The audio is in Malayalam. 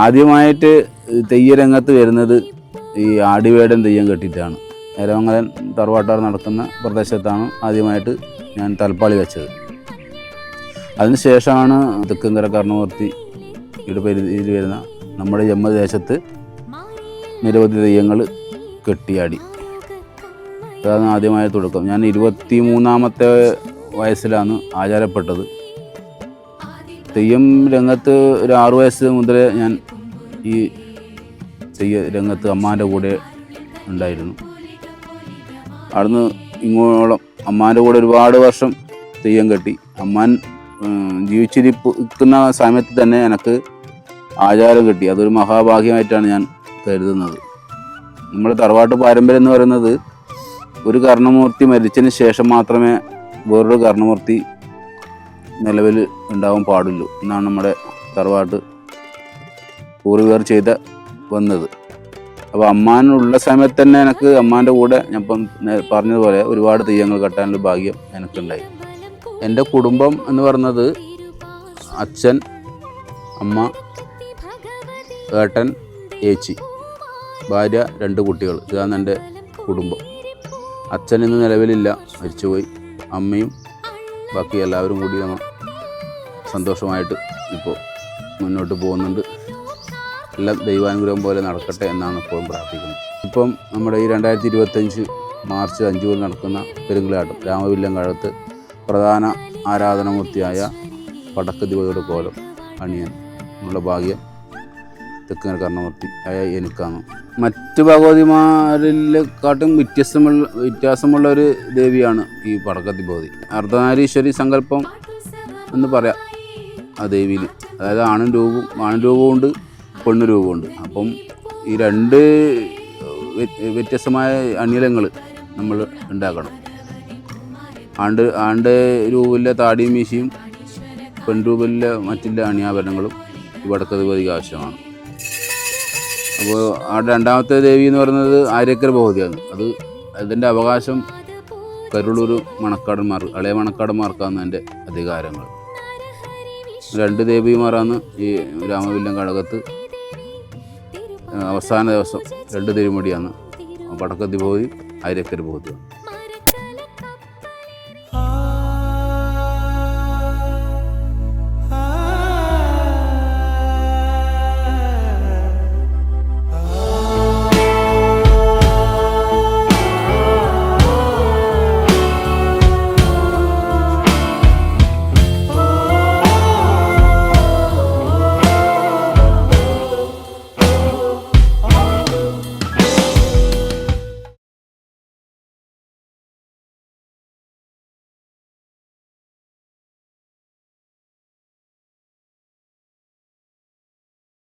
ആദ്യമായിട്ട് തെയ്യരംഗത്ത് വരുന്നത് ഈ ആടിവേടൻ തെയ്യം കെട്ടിയിട്ടാണ്. എരമംഗലം തറവാട്ടാർ നടക്കുന്ന പ്രദേശത്താണ് ആദ്യമായിട്ട് ഞാൻ തലപ്പാളി വെച്ചത്. അതിനുശേഷമാണ് തെക്കുംകര കർണമൂർത്തിയുടെ പരിധിയിൽ വരുന്ന നമ്മുടെ ജന്മദേശത്ത് നിരവധി തെയ്യങ്ങൾ കെട്ടിയാടി. അതാണ് ആദ്യമായ തുടക്കം. ഞാൻ 23-ാമത്തെ വയസ്സിലാണ് ആചാരപ്പെട്ടത്. തെയ്യം രംഗത്ത് ഒരു 6 വയസ്സ് മുതലേ ഞാൻ ഈ തെയ്യ രംഗത്ത് അമ്മാൻ്റെ കൂടെ ഉണ്ടായിരുന്നു. അവിടുന്ന് ഇങ്ങോളം അമ്മാൻ്റെ കൂടെ ഒരുപാട് വർഷം തെയ്യം കെട്ടി. അമ്മാൻ ജീവിച്ചിരിക്കുന്ന സമയത്ത് തന്നെ എനിക്ക് ആചാരം കിട്ടി. അതൊരു മഹാഭാഗ്യമായിട്ടാണ് ഞാൻ കരുതുന്നത്. നമ്മുടെ തറവാട്ട് പാരമ്പര്യം എന്ന് പറയുന്നത് ഒരു കർണമൂർത്തി മരിച്ചതിന് ശേഷം മാത്രമേ വേറൊരു കർണമൂർത്തി നിലവിൽ ഉണ്ടാവാൻ പാടുള്ളൂ എന്നാണ് നമ്മുടെ തറവാട്ട് പൂർവികർ ചെയ്ത് വന്നത്. അപ്പോൾ അമ്മാനുള്ള സമയത്ത് തന്നെ എനിക്ക് അമ്മാൻ്റെ കൂടെ ഞാൻ ഇപ്പം പറഞ്ഞതുപോലെ ഒരുപാട് തെയ്യങ്ങൾ കെട്ടാനുള്ള ഭാഗ്യം എനിക്കുണ്ടായി. എൻ്റെ കുടുംബം എന്ന് പറയുന്നത് അച്ഛൻ, അമ്മ, ഏട്ടൻ, ഏച്ചി, ഭാര്യ, 2 കുട്ടികൾ. ഇതാണ് എൻ്റെ കുടുംബം. അച്ഛൻ ഇന്ന് നിലവിലില്ല, മരിച്ചുപോയി. അമ്മയും ബാക്കി എല്ലാവരും കൂടി നമ്മൾ സന്തോഷമായിട്ട് ഇപ്പോൾ മുന്നോട്ട് പോകുന്നുണ്ട്. എല്ലാം ദൈവാനുഗ്രഹം പോലെ നടക്കട്ടെ എന്നാണ് ഇപ്പോഴും പ്രാർത്ഥിക്കുന്നത്. ഇപ്പം നമ്മുടെ ഈ 2025 മാർച്ച് 5 മുതൽ നടക്കുന്ന പെരുങ്കളിയാട്ടം രാമവില്ലങ്കഴത്ത് പ്രധാന ആരാധനാമൂർത്തിയായ പടക്കതിപതിയുടെ കോലം അണിയാൻ ഉള്ള ഭാഗ്യം തെക്കുംകര കർണമൂർത്തി ആയ എനിക്കാണ്. മറ്റ് ഭഗവതിമാരിലെക്കാട്ടും വ്യത്യാസമുള്ള ഒരു ദേവിയാണ് ഈ പടക്കതിപതി. അർദ്ധനാരീശ്വരി സങ്കല്പം എന്ന് പറയാം ആ ദേവിയിൽ. അതായത് ആണും രൂപമുണ്ട്, പെണ്ണു രൂപമുണ്ട്. അപ്പം ഈ 2 വ്യത്യസ്തമായ അണിയലങ്ങൾ നമ്മൾ ഉണ്ടാക്കണം. ആണ്ട് രൂപയിലെ താടിയും മീശയും, പെൺരൂപയിലെ മറ്റുള്ള അണിയാഭരണങ്ങളും ഈ പടക്കതിപതിക്ക് ആവശ്യമാണ്. അപ്പോൾ അവിടെ 2ാമത്തെ ദേവി എന്ന് പറയുന്നത് ആര്യക്കര ഭഗവതിയാണ്. അതിൻ്റെ അവകാശം കരുളൂർ മണക്കാടന്മാർ, ഇളയ മണക്കാടന്മാർക്കാണ് എൻ്റെ അധികാരങ്ങൾ. 2 ദേവിമാരാണ് ഈ രാമവില്ലങ്കഴകത്ത്. അവസാന ദിവസം 2 തിരുമുടിയാണ് പടക്കതിപതി, ആര്യക്കര ഭഗവതിയാണ്.